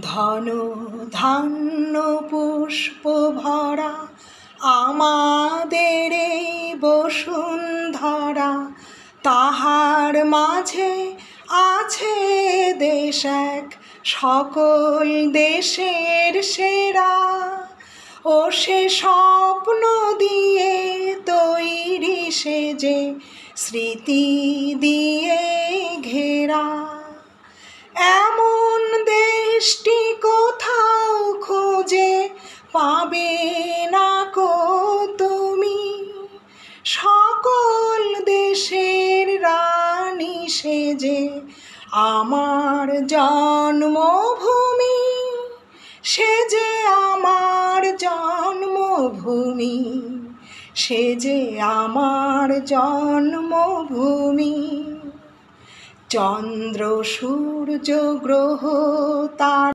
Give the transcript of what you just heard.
ধন ধান্য পুষ্প ভরা আমাদের এই বসুন্ধরা, তাহার মাঝে আছে দেশ এক সকল দেশের সেরা। ও সে স্বপ্ন দিয়ে তৈরি সে যে স্মৃতি দিয়ে ঘেরা। এমন দেশটি কোথাও খুঁজে পাবে না কো তুমি, সকল দেশের রানী সে যে আমার জন্মভূমি, সে যে আমার জন্মভূমি, সে যে আমার জন্মভূমি। চন্দ্র সূর্য গ্রহ তারা